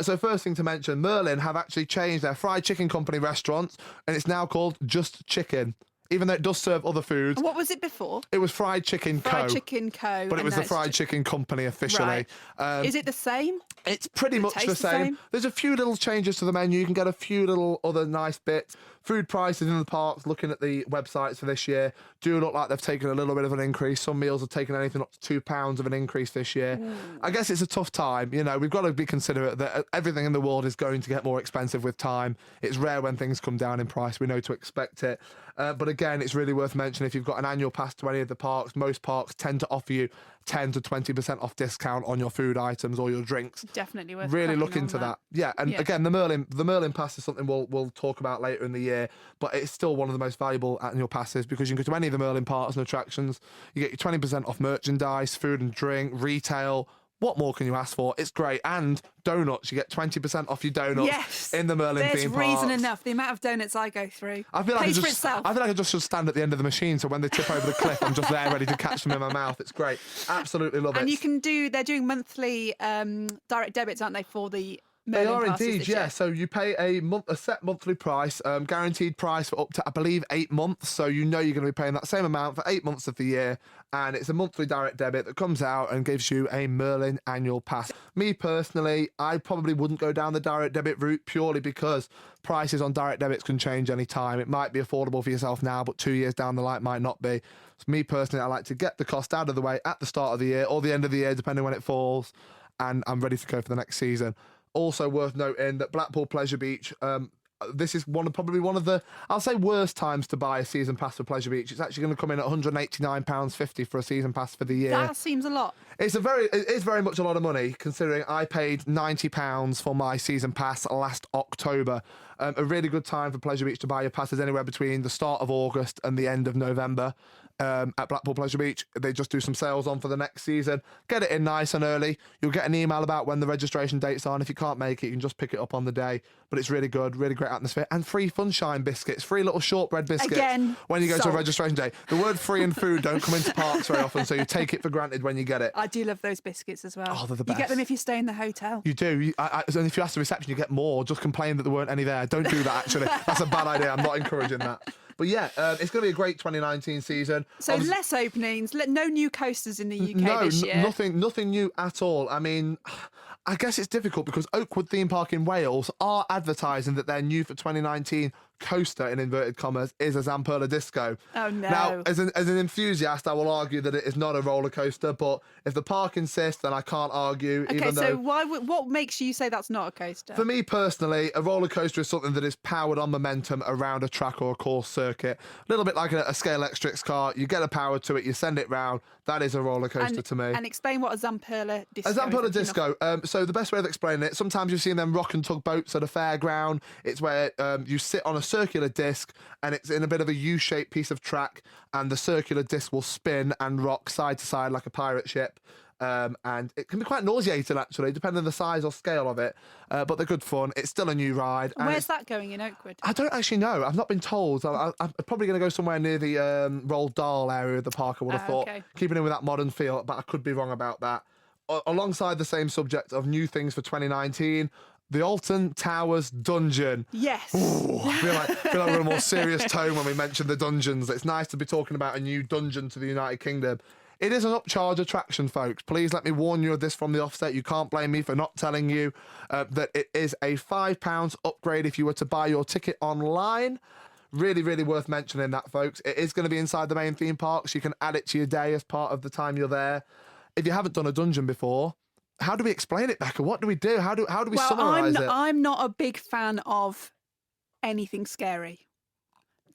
So first thing to mention, Merlin have actually changed their fried chicken company restaurants, and it's now called Just Chicken. Even though it does serve other foods. And what was it before? It was Fried Chicken Co. Fried Chicken Co. But it was the Fried Chicken Company officially. Right. Is it the same? It's pretty much the same. There's a few little changes to the menu. You can get a few little other nice bits. Food prices in the parks, looking at the websites for this year, do look like they've taken a little bit of an increase. Some meals have taken anything up to £2 of an increase this year. I guess it's a tough time. You know, we've got to be considerate that everything in the world is going to get more expensive with time. It's rare when things come down in price. We know to expect it. But again, it's really worth mentioning if you've got an annual pass to any of the parks, most parks tend to offer you 10 to 20% off discount on your food items or your drinks. Definitely worth really look into that. Yeah, and again, the Merlin pass is something we'll talk about later in the year, but it's still one of the most valuable annual passes because you can go to any of the Merlin parks and attractions. You get your 20% off merchandise, food and drink, retail. What more can you ask for? It's great. And donuts, you get 20% off your donuts in the Merlin theme parks. There's reason enough. The amount of donuts I go through I feel like pays for itself. I feel like I just should stand at the end of the machine, so when they tip over the cliff, I'm just there ready to catch them in my mouth. It's great. Absolutely love it. And you can they're doing monthly direct debits, aren't they, for the They Merlin are passes indeed, this year? yeah. So you pay a set monthly price, guaranteed price for up to, I believe, 8 months. So you know you're going to be paying that same amount for 8 months of the year. And it's a monthly direct debit that comes out and gives you a Merlin annual pass. Me personally, I probably wouldn't go down the direct debit route purely because prices on direct debits can change any time. It might be affordable for yourself now, but 2 years down the line it might not be. So me personally, I like to get the cost out of the way at the start of the year or the end of the year, depending when it falls. And I'm ready to go for the next season. Also worth noting that Blackpool Pleasure Beach, this is probably one of the, I'll say, worst times to buy a season pass for Pleasure Beach. It's actually going to come in at £189.50 for a season pass for the year. That seems a lot. It is very much a lot of money, considering I paid £90 for my season pass last October. A really good time for Pleasure Beach to buy your passes anywhere between the start of August and the end of November. At Blackpool Pleasure Beach, they just do some sales on for the next season. Get it in nice and early. You'll get an email about when the registration dates are, and if you can't make it, you can just pick it up on the day. But it's really good, really great atmosphere, and free Funshine biscuits, free little shortbread biscuits. Again, when you go to a registration day. The word free and food don't come into parks very often, so you take it for granted when you get it. I do love those biscuits as well. Oh, they're the You get best. them if you stay in the hotel. You do. And if you ask the reception, you get more. Just complain that there weren't any there. Don't do that, actually. That's a bad idea. I'm not encouraging that. But yeah, it's going to be a great 2019 season. So less openings, no new coasters in the UK this year. Nothing new at all. I mean, I guess it's difficult because Oakwood Theme Park in Wales are advertising that their new for 2019 coaster, in inverted commas, is a Zamperla Disco. Oh no. Now, as an enthusiast, I will argue that it is not a roller coaster, but if the park insists, then I can't argue. Okay, even so though, what makes you say that's not a coaster? for me personally, a roller coaster is something that is powered on momentum around a track or a course circuit. A little bit like a scale electrics car. You get a power to it, you send it round. That is a roller coaster to me. And explain what a Zamperla Disco is. A Zamperla Disco. So the best way of explaining it, sometimes you've seen them rock and tug boats at a fairground. It's where you sit on a circular disc and it's in a bit of a U-shaped piece of track, and the circular disc will spin and rock side to side like a pirate ship. And it can be quite nauseating, actually, depending on the size or scale of it. But they're good fun. It's still a new ride. Where's that going in Oakwood? I don't actually know. I've not been told. I'm probably going to go somewhere near the Roald Dahl area of the park, I would have thought. Okay. Keeping in with that modern feel, but I could be wrong about that. Alongside the same subject of new things for 2019, The Alton Towers Dungeon. Yes. Ooh, I feel like we're in a more serious tone when we mention the dungeons. It's nice to be talking about a new dungeon to the United Kingdom. It is an upcharge attraction, folks. Please let me warn you of this from the offset. You can't blame me for not telling you that it is a £5 upgrade if you were to buy your ticket online. Really, really worth mentioning that, folks. It is going to be inside the main theme park, so you can add it to your day as part of the time you're there. If you haven't done a dungeon before, how do we explain it, Becca? What do we do? How do we summarise it? I'm not a big fan of anything scary.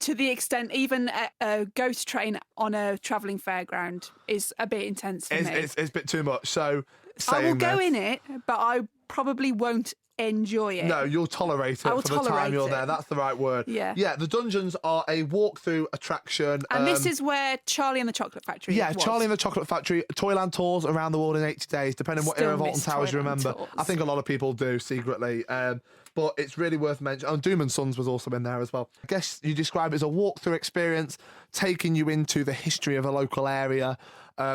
To the extent, even a ghost train on a travelling fairground is a bit intense for me. It's a bit too much. So I will go in it, but I probably won't enjoy it. No, you'll tolerate it for the time you're there. That's the right word. Yeah. Yeah, the dungeons are a walk-through attraction. And this is where Charlie and the Chocolate Factory was. Charlie and the Chocolate Factory, Toyland tours around the world in 80 days, depending on what era of Alton Towers you remember. Tours. I think a lot of people do secretly. But it's really worth mentioning. Doom and Sons was also in there as well. I guess you describe it as a walk-through experience, taking you into the history of a local area.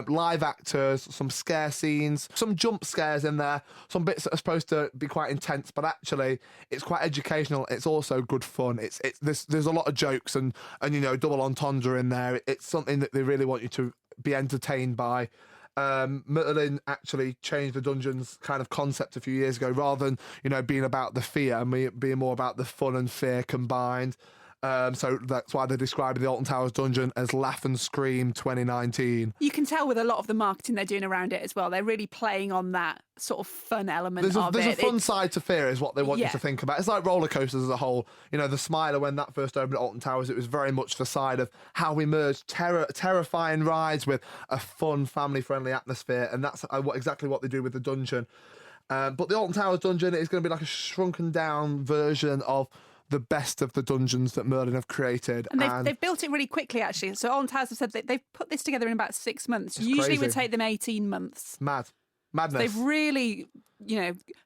Live actors, some scare scenes, some jump scares in there, some bits that are supposed to be quite intense, but actually it's quite educational. It's also good fun. There's a lot of jokes and double entendre in there. It's something that they really want you to be entertained by. Merlin actually changed the dungeon's kind of concept a few years ago, rather than being about the fear and being more about the fun and fear combined. So that's why they're describing the Alton Towers Dungeon as Laugh and Scream 2019. You can tell with a lot of the marketing they're doing around it as well. They're really playing on that sort of fun element of it. There's a fun side to fear is what they want you to think about. It's like roller coasters as a whole. The Smiler, when that first opened at Alton Towers, it was very much the side of how we merged terrifying rides with a fun, family-friendly atmosphere, and that's exactly what they do with the dungeon. But the Alton Towers Dungeon is going to be like a shrunken-down version of the best of the dungeons that Merlin have created. And they've built it really quickly, actually. So Alton Towers have said that they've put this together in about 6 months. Usually it would take them 18 months. Madness. They've really,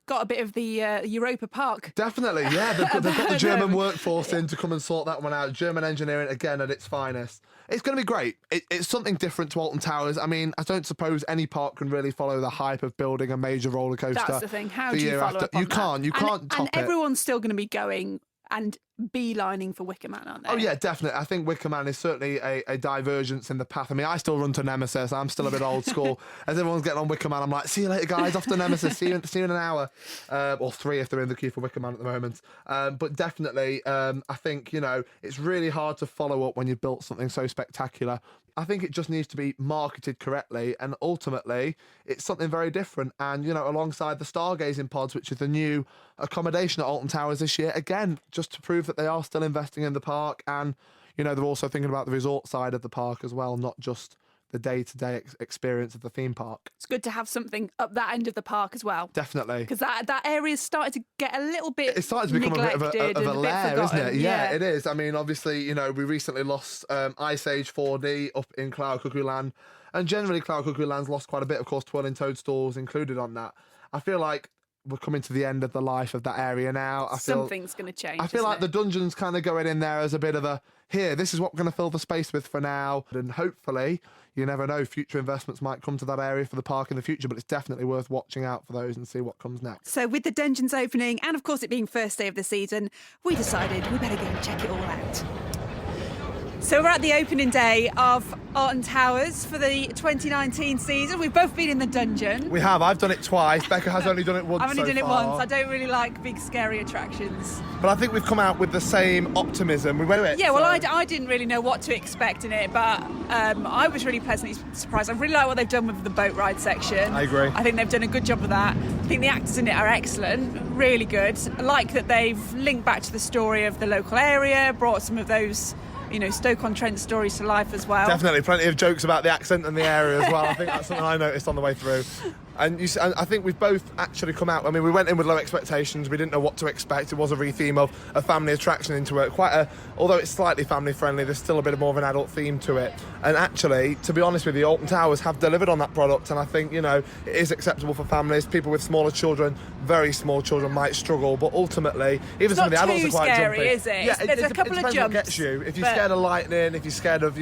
got a bit of the Europa Park. Definitely, yeah. They've got the German workforce in to come and sort that one out. German engineering, again, at its finest. It's going to be great. It's something different to Alton Towers. I mean, I don't suppose any park can really follow the hype of building a major roller coaster. That's the thing. How do you follow up on that? You can't top it. And everyone's still going to be going and beelining for Wicker Man, aren't they? Oh, yeah, definitely. I think Wicker Man is certainly a divergence in the path. I mean, I still run to Nemesis. I'm still a bit old school. As everyone's getting on Wicker Man, I'm like, see you later, guys, off to Nemesis. See you in an hour. Or 3 if they're in the queue for Wicker Man at the moment. But definitely, I think, it's really hard to follow up when you've built something so spectacular. I think it just needs to be marketed correctly, and ultimately it's something very different. And, alongside the stargazing pods, which is the new accommodation at Alton Towers this year, again, just to prove that they are still investing in the park, and, they're also thinking about the resort side of the park as well, not just the day-to-day experience of the theme park. It's good to have something up that end of the park as well. Definitely. Because that area's started to get a little bit It's started to become a bit of a lair, isn't it? Yeah, it is. I mean, obviously, we recently lost Ice Age 4D up in Cloud Cuckoo Land, and generally Cloud Cuckoo Land's lost quite a bit, of course, Twirling Toadstools included on that. I feel like we're coming to the end of the life of that area now. Something's going to change. I feel like the dungeon's kind of going in there as a bit of a, this is what we're going to fill the space with for now. And hopefully, you never know, future investments might come to that area for the park in the future, but it's definitely worth watching out for those and see what comes next. So with the dungeons opening, and of course it being first day of the season, we decided we better go and check it all out. So we're at the opening day of Alton Towers for the 2019 season. We've both been in the dungeon. We have. I've done it twice. Becca has only done it once. I've only done it far. once. I don't really like big, scary attractions. But I think we've come out with the same optimism. We went to it. Yeah, well, I didn't really know what to expect in it, but I was really pleasantly surprised. I really like what they've done with the boat ride section. I agree. I think they've done a good job of that. I think the actors in it are excellent, really good. I like that they've linked back to the story of the local area, brought some of those Stoke-on-Trent stories to life as well. Definitely, plenty of jokes about the accent and the area as well. I think that's something I noticed on the way through. And I think we've both actually come out. I mean, we went in with low expectations. We didn't know what to expect. It was a re-theme of a family attraction into it. Although it's slightly family friendly, there's still a bit more of an adult theme to it. And actually, to be honest with you, Alton Towers have delivered on that product. And I think, it is acceptable for families. People with smaller children, very small children might struggle. But ultimately, even some of the adults are quite scary, jumpy. Is it? Yeah, there's a couple of jumps. What gets you. If you're scared of lightning, if you're scared of,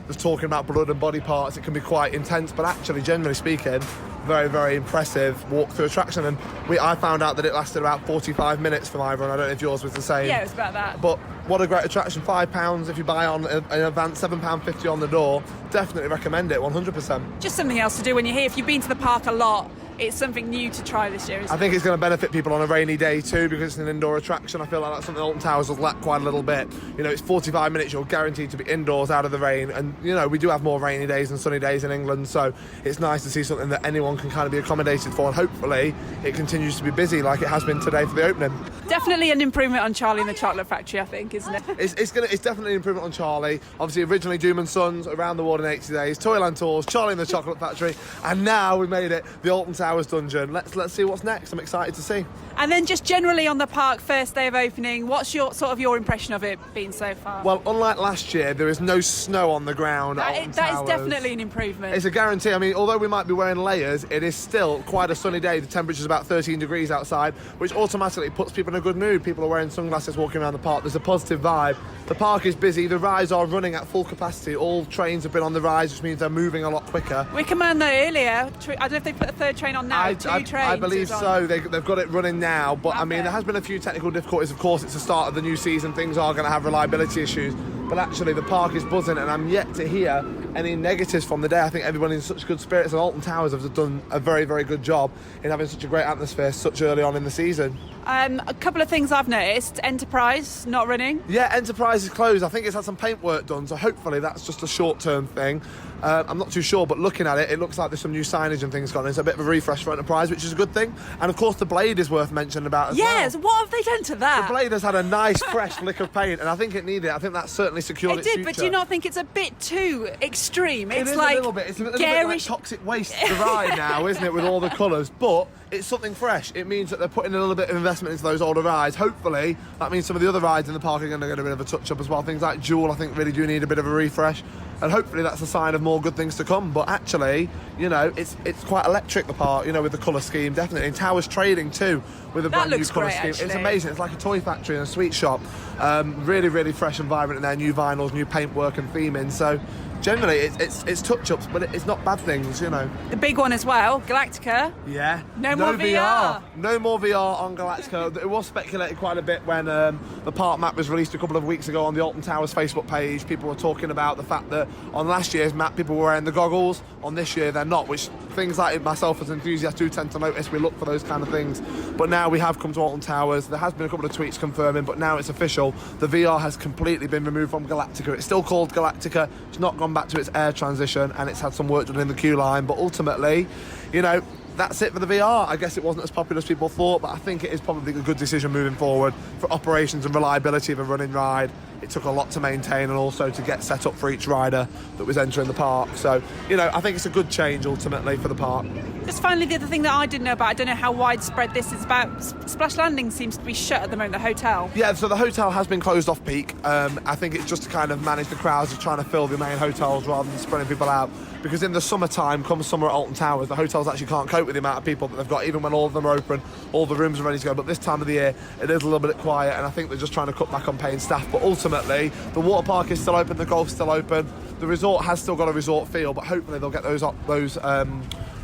just talking about blood and body parts, it can be quite intense. But actually, generally speaking, very, very impressive walk-through attraction. And I found out that it lasted about 45 minutes for my run. I don't know if yours was the same. Yeah, it was about that. But what a great attraction. £5 if you buy on in advance, £7.50 on the door. Definitely recommend it, 100%. Just something else to do when you're here. If you've been to the park a lot, it's something new to try this year, isn't I it? think it's going to benefit people on a rainy day too, because it's an indoor attraction. I feel like that's something Alton Towers will lack quite a little bit. You know, it's 45 minutes, you're guaranteed to be indoors out of the rain, and you know, we do have more rainy days than sunny days in England, so it's nice to see something that anyone can kind of be accommodated for, and hopefully it continues to be busy like it has been today for the opening. Definitely an improvement on Charlie and the Chocolate Factory, I think, isn't it? It's definitely an improvement on Charlie. Obviously, originally Doom and Sons, Around the World in 80 Days, Toyland Tours, Charlie and the Chocolate Factory, and now we made it, the Alton Towers Dungeon. Let's see what's next. I'm excited to see. And then just generally on the park, first day of opening, what's your impression of it been so far? Well, unlike last year, there is no snow on the ground at Alton That is Towers. definitely an improvement. It's a guarantee. I mean, although we might be wearing layers, it is still quite a sunny day. The temperature's about 13 degrees outside, which automatically puts people in a good mood. People are wearing sunglasses walking around the park. There's a positive vibe. The park is busy. The rides are running at full capacity. All trains have been on the rides, which means they're moving a lot quicker. Wickerman, though, earlier, I don't know if they put a third train on now. Two trains. I believe so. They've got it running now. But, I mean, Okay. there has been a few technical difficulties. Of course, it's the start of the new season. Things are going to have reliability issues. But actually, the park is buzzing, and I'm yet to hear any negatives from the day. I think everyone in such good spirits, and Alton Towers have done a very, very good job in having such a great atmosphere such early on in the season. A couple of things I've noticed. Enterprise not running. Yeah, Enterprise is closed. I think it's had some paint work done, so hopefully that's just a short-term thing. I'm not too sure, but looking at it, it looks like there's some new signage and things gone in. It's a bit of a refresh for Enterprise, which is a good thing. And of course, the Blade is worth mentioning about as well. Yes, what have they done to that? The Blade has had a nice, fresh lick of paint, and I think it needed it. I think that certainly secured its It did, future. but do you not think it's a bit too extreme? It It's is like a little bit. It's a little bit like garish. Toxic Waste, the ride now, isn't it, with all the colours? But it's something fresh. It means that they're putting a little bit of investment into those older rides. Hopefully, that means some of the other rides in the park are going to get a bit of a touch-up as well. Things like Jewel, I think, really do need a bit of a refresh. And hopefully that's a sign of more good things to come. But actually, you know, it's quite electric, the park, you know, with the colour scheme, definitely. And Towers Trading, too, with a That brand new looks colour great, scheme. It's actually. amazing. It's like a toy factory and a sweet shop. Really, really fresh and vibrant in there. New vinyls, new paintwork and theming. So generally, it's touch-ups, but it's not bad things, you know. The big one as well, Galactica. Yeah. No more VR. No more VR on Galactica. It was speculated quite a bit when the park map was released a couple of weeks ago on the Alton Towers Facebook page. People were talking about the fact that on last year's map, people were wearing the goggles. On this year, they're not, which things like myself as an enthusiast do tend to notice. We look for those kind of things. But now we have come to Alton Towers. There has been a couple of tweets confirming, but now it's official. The VR has completely been removed from Galactica. It's still called Galactica. It's not gone back to its air transition, and it's had some work done in the queue line. But ultimately, you know, that's it for the VR. I guess it wasn't as popular as people thought, but I think it is probably a good decision moving forward for operations and reliability of a running ride. It took a lot to maintain and also to get set up for each rider that was entering the park. So, you know, I think it's a good change ultimately for the park. Just finally, the other thing that I didn't know about, I don't know how widespread this is about, Splash Landing seems to be shut at the moment, the hotel. Yeah, so the hotel has been closed off peak. I think it's just to kind of manage the crowds of trying to fill the main hotels rather than spreading people out. Because in the summertime, come summer at Alton Towers, the hotels actually can't cope with the amount of people that they've got, even when all of them are open, all the rooms are ready to go. But this time of the year, it is a little bit quiet, and I think they're just trying to cut back on paying staff. But ultimately, the water park is still open, the golf's still open, the resort has still got a resort feel, but hopefully they'll get those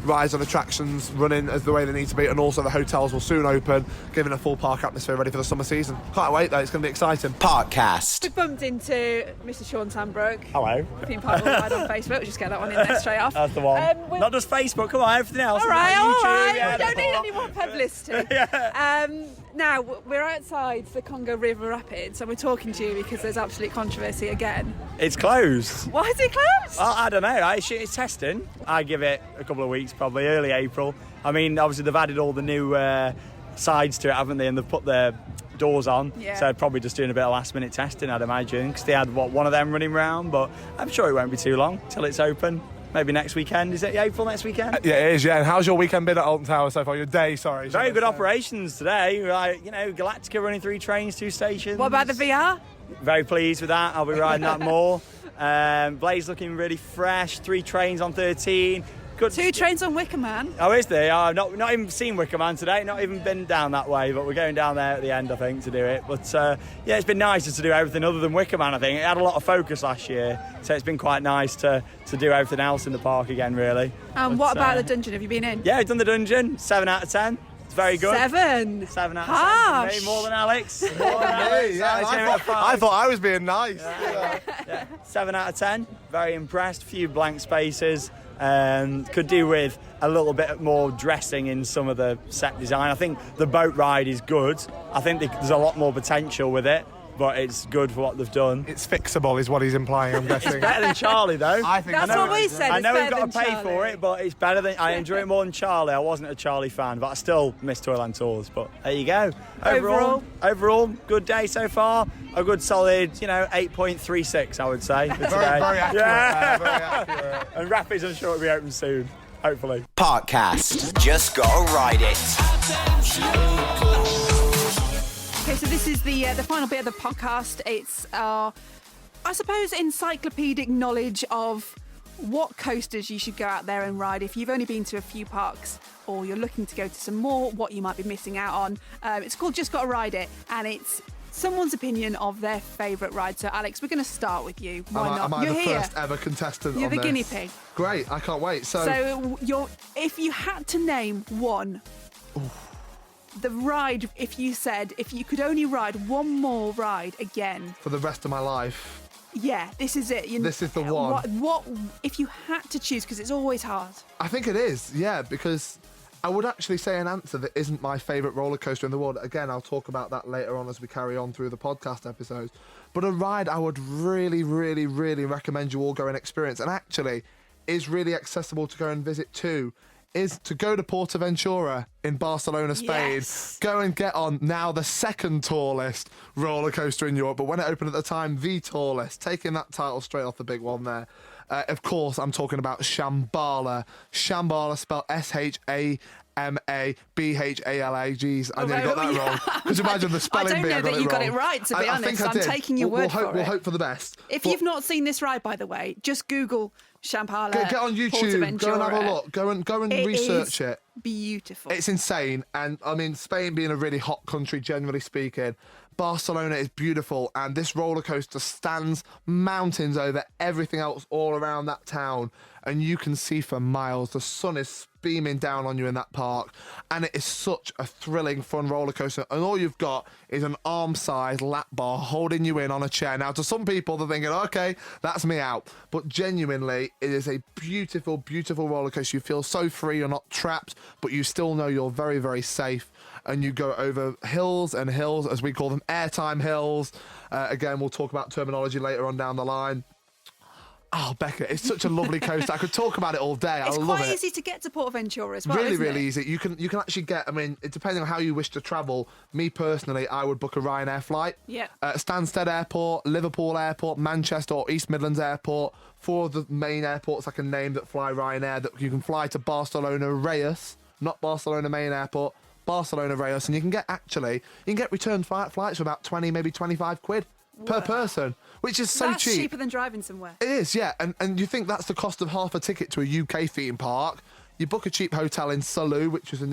rides and attractions running as the way they need to be, and also the hotels will soon open, giving a full park atmosphere ready for the summer season. Can't wait though, it's going to be exciting. Parkcast. We bumped into Mr. Sean Tambrook. Hello. Theme Park Worldwide on Facebook. We'll just get that one in there straight off. That's the one. We're- Not just Facebook, come on, everything else. All right, Like all YouTube, right. yeah, We don't that's need all. any more publicity. Now, we're outside the Congo River Rapids, and we're talking to you because there's absolute controversy again. It's closed. Why is it closed? I don't know. It's testing. I give it a couple of weeks, probably early April. I mean, obviously they've added all the new sides to it, haven't they? And they've put their doors on. Yeah. So probably just doing a bit of last minute testing, I'd imagine, because they had one of them running round. But I'm sure it won't be too long till it's open. Maybe next weekend. Is it April next weekend? Yeah, it is, yeah. And how's your weekend been at Alton Towers so far? Your day, sorry. Very good operations today. Like, you know, Galactica running 3 trains, 2 stations. What about the VR? Very pleased with that. I'll be riding that more. Blaze looking really fresh. 3 trains on 13. good. 2 trains on Wicker Man. Oh, is there? I've not even seen Wicker Man today, not even been down that way, but we're going down there at the end, I think, to do it. But yeah, it's been nicer to do everything other than Wicker Man, I think. It had a lot of focus last year, so it's been quite nice to do everything else in the park again, really. What about the dungeon? Have you been in? Yeah, I've done the dungeon, 7 out of 10. It's very good. 7? 7 out of 10. Harsh. For me, more than Alex. More than Alex. Yeah, I thought I was being nice. Yeah. 7 out of 10. Very impressed. Few blank spaces. Could do with a little bit more dressing in some of the set design. I think the boat ride is good. I think there's a lot more potential with it, but it's good for what they've done. It's fixable, is what he's implying, I'm guessing. It's better than Charlie, though. I think That's what we said. I know it's we've got to better pay than for Charlie. it, but it's better than. I enjoy it more than Charlie. I wasn't a Charlie fan, but I still miss Toyland Tours. But there you go. Overall, good day so far. A good solid, 8.36, I would say. For today. Very accurate. Yeah. Very accurate. And Rapids, I'm sure, will be open soon. Hopefully. Parkcast. Just gotta ride it. Okay, so this is the final bit of the podcast. It's our, I suppose, encyclopedic knowledge of what coasters you should go out there and ride if you've only been to a few parks or you're looking to go to some more, what you might be missing out on. It's called Just Gotta Ride It, and it's someone's opinion of their favourite ride. So, Alex, we're going to start with you. Why not? Am I You're the here. first ever contestant You're on the this? guinea pig. Great, I can't wait. So if you had to name one, the ride, if you could only ride one more ride again. For the rest of my life. Yeah, this is it. This is the one. What if you had to choose, because it's always hard. I think it is, yeah, because I would actually say an answer that isn't my favourite roller coaster in the world. Again, I'll talk about that later on as we carry on through the podcast episodes. But a ride I would really, really, really recommend you all go and experience, and actually is really accessible to go and visit too, is to go to Portaventura in Barcelona, Spain. Yes. Go and get on now the second tallest roller coaster in Europe, but when it opened at the time, the tallest, taking that title straight off the big one there. Of course, I'm talking about Shambhala. Shambhala spelled Shamabhala. Jeez, I nearly got that wrong. Could you imagine the spelling I bee? don't know that you got it right, to be honest. I'm taking your word for it. We'll hope for the best. If you've not seen this ride, by the way, just Google Shambhala. Get on YouTube, go and have a look, go and research it. Beautiful. It's insane, and I mean, Spain being a really hot country, generally speaking, Barcelona is beautiful, and this roller coaster stands mountains over everything else all around that town, and you can see for miles. The sun is beaming down on you in that park, and it is such a thrilling, fun roller coaster, and all you've got is an arm-sized lap bar holding you in on a chair. Now, to some people, they're thinking, okay, that's me out, but genuinely, it is a beautiful, beautiful roller coaster. You feel so free, you're not trapped, but you still know you're very, very safe, and you go over hills and hills, as we call them, airtime hills. Again, we'll talk about terminology later on down the line. Oh, Becca, it's such a lovely coaster. I could talk about it all day. I love it. It's quite easy to get to Portaventura as well, Really, isn't really it? easy. You can actually get, I mean, depending on how you wish to travel, me personally, I would book a Ryanair flight. Yeah. Stansted Airport, Liverpool Airport, Manchester or East Midlands Airport, 4 of the main airports I can name that fly Ryanair, that you can fly to Barcelona Reus, not Barcelona main airport, Barcelona Reus, and you can get return flights for about 20, maybe 25 quid per person, which is so That's cheap. cheaper than driving somewhere. It is, yeah, and you think that's the cost of half a ticket to a UK theme park. You book a cheap hotel in Salou, which is the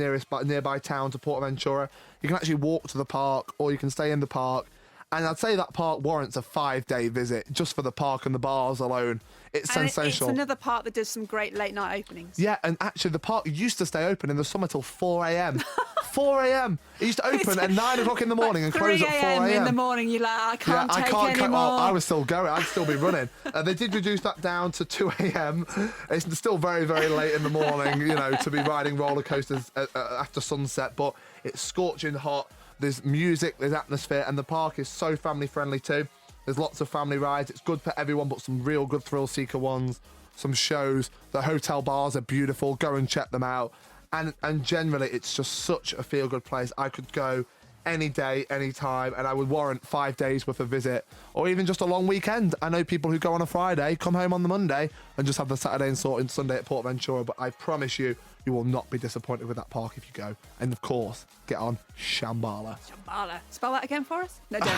nearby town to Portaventura. You can actually walk to the park, or you can stay in the park. And I'd say that park warrants a 5-day visit just for the park and the bars alone. It's sensational. It's another park that does some great late night openings. Yeah, and actually the park used to stay open in the summer till 4 a.m. 4 a.m. It used to open at 9 o'clock in the morning and close at 4 a.m. in the morning, you're like, I can't take any more. I was still going. I'd still be running. They did reduce that down to 2 a.m. It's still very, very late in the morning, to be riding roller coasters after sunset, but it's scorching hot. There's music, there's atmosphere, and the park is so family friendly too. There's lots of family rides. It's good for everyone, but some real good thrill seeker ones, some shows. The hotel bars are beautiful. Go and check them out. And generally, it's just such a feel good place. I could go any day, any time, and I would warrant 5 days worth of visit, or even just a long weekend. I know people who go on a Friday, come home on the Monday, and just have the Saturday and Sunday at Portaventura. But I promise you, You will not be disappointed with that park if you go. And of course, get on Shambhala. Shambhala. Spell that again for us? No, don't.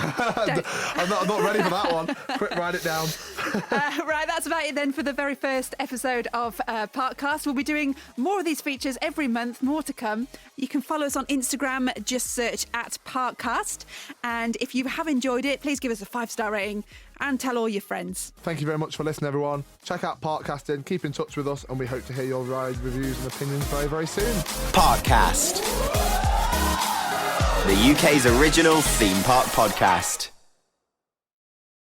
I'm not ready for that one. Quick, write it down. Right, that's about it then for the very first episode of Parkcast. We'll be doing more of these features every month, more to come. You can follow us on Instagram, just search at Parkcast. And if you have enjoyed it, please give us a 5-star rating and tell all your friends. Thank you very much for listening, everyone. Check out Parkcasting, keep in touch with us, and we hope to hear your ride reviews and opinions very, very soon. Parkcast, the UK's original theme park podcast.